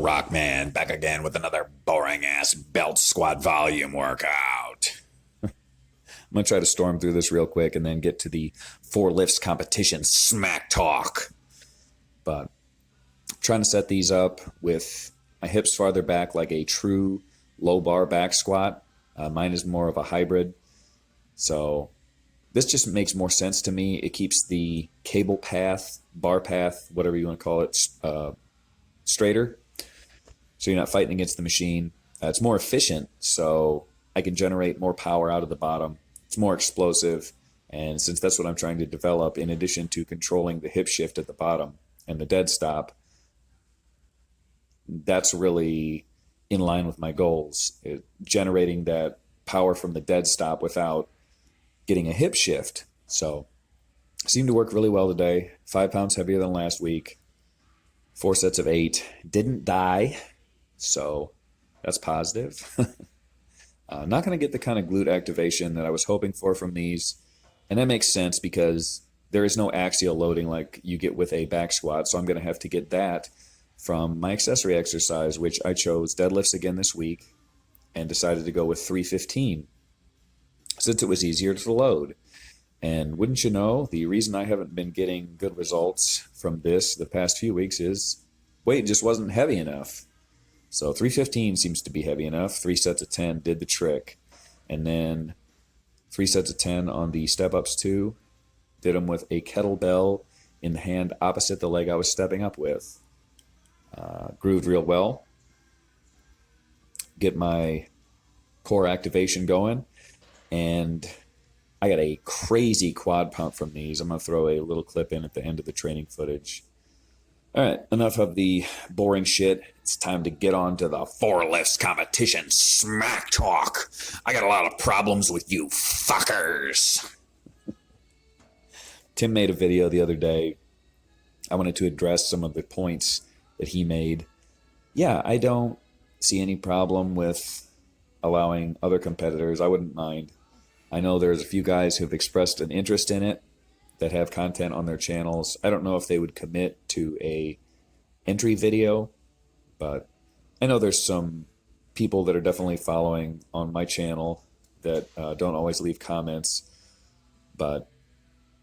Rock Man, back again with another boring ass belt squat volume workout. I'm gonna try to storm through this real quick and then get to the four lifts competition smack talk. But I'm trying to set these up with my hips farther back like a true low bar back squat. Mine is more of a hybrid. So this just makes more sense to me. It keeps the cable path, bar path, whatever you want to call it, straighter. So you're not fighting against the machine. It's more efficient, so I can generate more power out of the bottom. It's more explosive. And since that's what I'm trying to develop, in addition to controlling the hip shift at the bottom and the dead stop, that's really in line with my goals. Generating that power from the dead stop without getting a hip shift. So seemed to work really well today. 5 pounds heavier than last week. 4 sets of 8. Didn't die, so that's positive. Not going to get the kind of glute activation that I was hoping for from these. And that makes sense because there is no axial loading like you get with a back squat. So I'm going to have to get that from my accessory exercise, which I chose deadlifts again this week and decided to go with 315 since it was easier to load. And wouldn't you know, the reason I haven't been getting good results from this the past few weeks is weight just wasn't heavy enough. So 315 seems to be heavy enough. 3 sets of 10 did the trick. And then 3 sets of 10 on the step-ups too. Did them with a kettlebell in the hand opposite the leg I was stepping up with. Grooved real well. Get my core activation going. And I got a crazy quad pump from these. I'm going to throw a little clip in at the end of the training footage. All right, enough of the boring shit. It's time to get on to the four lifts competition smack talk. I got a lot of problems with you fuckers. Tim made a video the other day. I wanted to address some of the points that he made. Yeah, I don't see any problem with allowing other competitors. I wouldn't mind. I know there's a few guys who've expressed an interest in it that have content on their channels. I don't know if they would commit to a entry video, but I know there's some people that are definitely following on my channel that don't always leave comments, but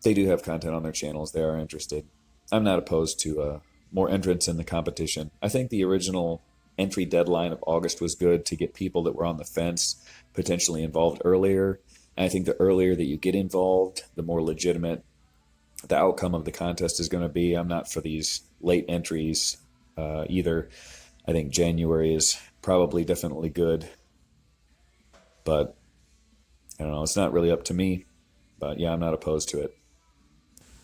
they do have content on their channels. They are interested. I'm not opposed to more entrants in the competition. I think the original entry deadline of August was good to get people that were on the fence potentially involved earlier. And I think the earlier that you get involved, the more legitimate the outcome of the contest is going to be. I'm not for these late entries either. I think January is probably definitely good. But I don't know. It's not really up to me. But yeah, I'm not opposed to it.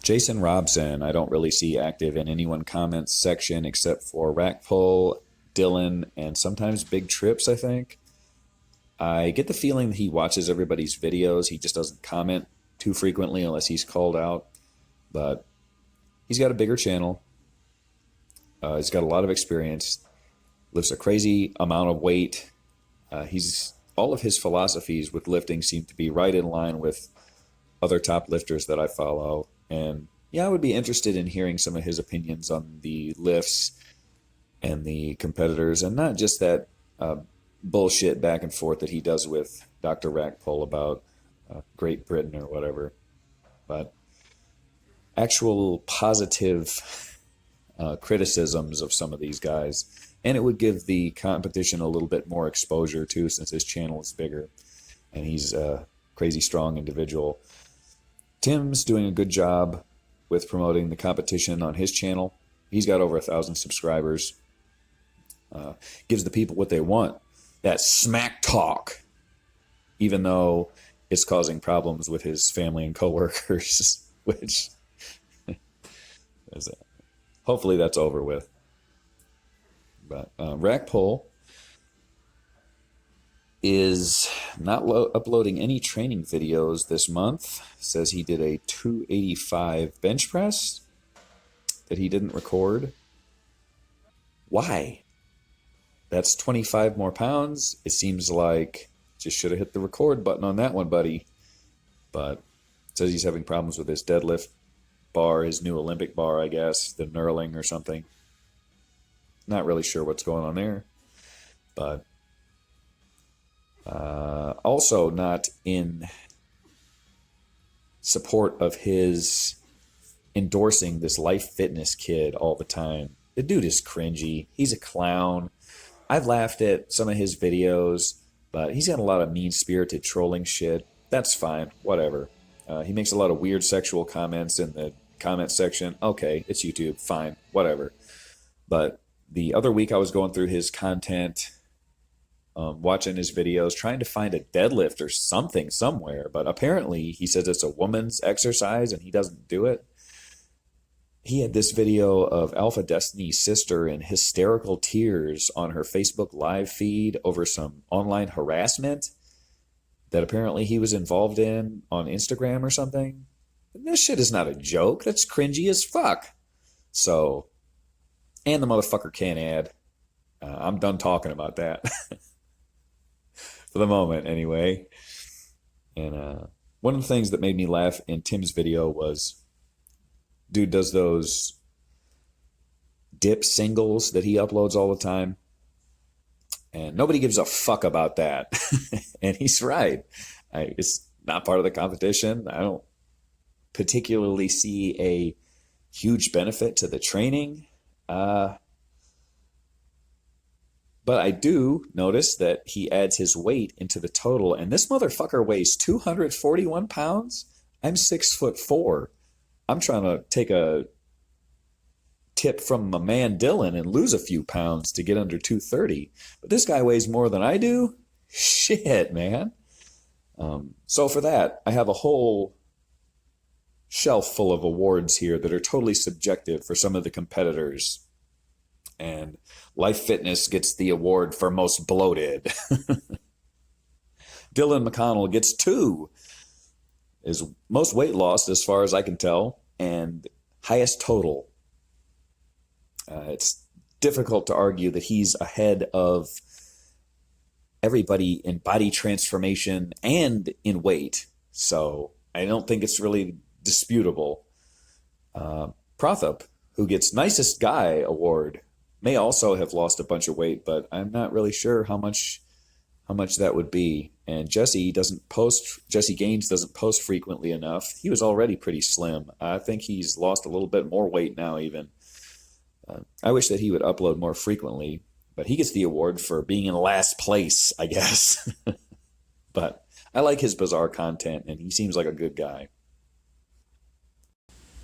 Jason Robson, I don't really see active in any one comments section except for Rack Pull, Dylan, and sometimes Big Trips, I think. I get the feeling that he watches everybody's videos. He just doesn't comment too frequently unless he's called out. But he's got a bigger channel. He's got a lot of experience. Lifts a crazy amount of weight. All of his philosophies with lifting seem to be right in line with other top lifters that I follow. And yeah, I would be interested in hearing some of his opinions on the lifts and the competitors, and not just that bullshit back and forth that he does with Dr. Rackpole about Great Britain or whatever, but actual positive criticisms of some of these guys. And it would give the competition a little bit more exposure too, since his channel is bigger and he's a crazy strong individual. Tim's doing a good job with promoting the competition on his channel. He's got over 1,000 subscribers. Gives the people what they want. That smack talk, even though it's causing problems with his family and coworkers, which hopefully that's over with. But Rack Pull is not uploading any training videos this month. Says he did a 285 bench press that he didn't record. Why? That's 25 more pounds. It seems like just should have hit the record button on that one, buddy. But says he's having problems with his deadlift bar, his new Olympic bar, I guess, the knurling or something. Not really sure what's going on there. But also not in support of his endorsing this Life Fitness kid all the time. The dude is cringy. He's a clown. I've laughed at some of his videos, but he's got a lot of mean-spirited trolling shit. That's fine. Whatever. He makes a lot of weird sexual comments in the comment section. Okay, it's YouTube. Fine. Whatever. But the other week I was going through his content, watching his videos, trying to find a deadlift or something somewhere. But apparently he says it's a woman's exercise and he doesn't do it. He had this video of Alpha Destiny's sister in hysterical tears on her Facebook live feed over some online harassment that apparently he was involved in on Instagram or something. This shit is not a joke. That's cringy as fuck. So, and the motherfucker can't add. I'm done talking about that. For the moment, anyway. And one of the things that made me laugh in Tim's video was, dude does those dip singles that he uploads all the time. And nobody gives a fuck about that. And he's right. It's not part of the competition. I don't particularly see a huge benefit to the training. But I do notice that he adds his weight into the total. And this motherfucker weighs 241 pounds. I'm 6'4". I'm trying to take a tip from my man Dylan and lose a few pounds to get under 230. But this guy weighs more than I do. Shit, man. So for that, I have a whole shelf full of awards here that are totally subjective for some of the competitors. And Life Fitness gets the award for most bloated. Dylan McConnell gets 2. Is most weight lost as far as I can tell, and highest total. It's difficult to argue that he's ahead of everybody in body transformation and in weight. So I don't think it's really disputable. Prathap, who gets nicest guy award, may also have lost a bunch of weight, but I'm not really sure how much that would be. And Jesse Gaines doesn't post frequently enough. He was already pretty slim. I think he's lost a little bit more weight now even. I wish that he would upload more frequently, but he gets the award for being in last place, I guess. But I like his bizarre content, and he seems like a good guy.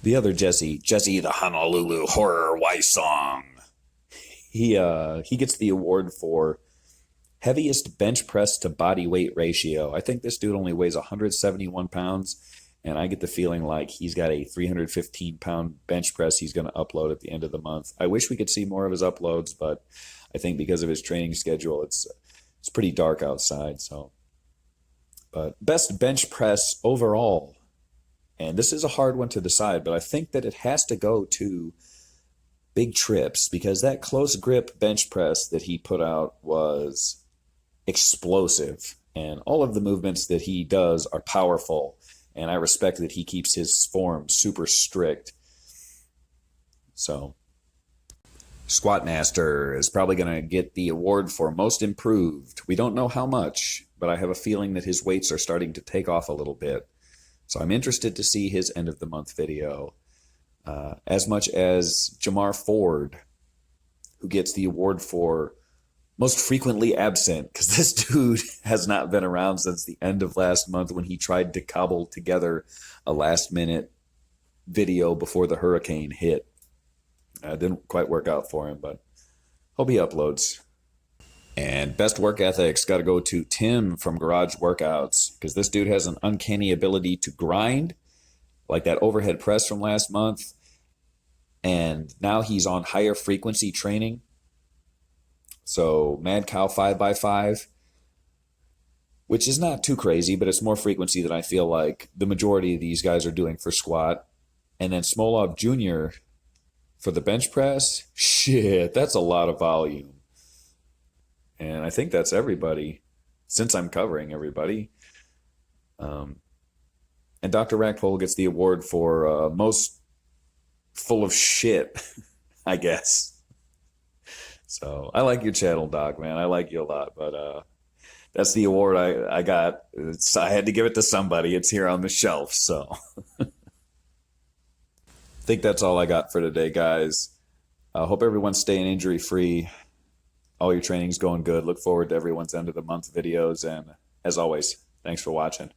The other Jesse the Honolulu Horror Wysong, he gets the award for heaviest bench press to body weight ratio. I think this dude only weighs 171 pounds, and I get the feeling like he's got a 315-pound bench press he's going to upload at the end of the month. I wish we could see more of his uploads, but I think because of his training schedule, it's pretty dark outside. So, but best bench press overall, and this is a hard one to decide, but I think that it has to go to Big Trips, because that close grip bench press that he put out was explosive, and all of the movements that he does are powerful, and I respect that he keeps his form super strict. So Squat Master is probably going to get the award for most improved. We don't know how much, but I have a feeling that his weights are starting to take off a little bit. So I'm interested to see his end of the month video. As much as Jamar Ford, who gets the award for most frequently absent, because this dude has not been around since the end of last month when he tried to cobble together a last-minute video before the hurricane hit. Didn't quite work out for him, but hope he uploads. And best work ethics got to go to Tim from Garage Workouts, because this dude has an uncanny ability to grind, like that overhead press from last month. And now he's on higher frequency training. So Mad Cow 5x5, which is not too crazy, but it's more frequency than I feel like the majority of these guys are doing for squat. And then Smolov Jr. for the bench press. Shit, that's a lot of volume. And I think that's everybody, since I'm covering everybody. And Dr. Rackpole gets the award for most full of shit, I guess. So I like your channel, Doc, man. I like you a lot, but that's the award I got. I had to give it to somebody. It's here on the shelf, so I think that's all I got for today, guys. I hope everyone's staying injury free. All your training's going good. Look forward to everyone's end of the month videos, and as always, thanks for watching.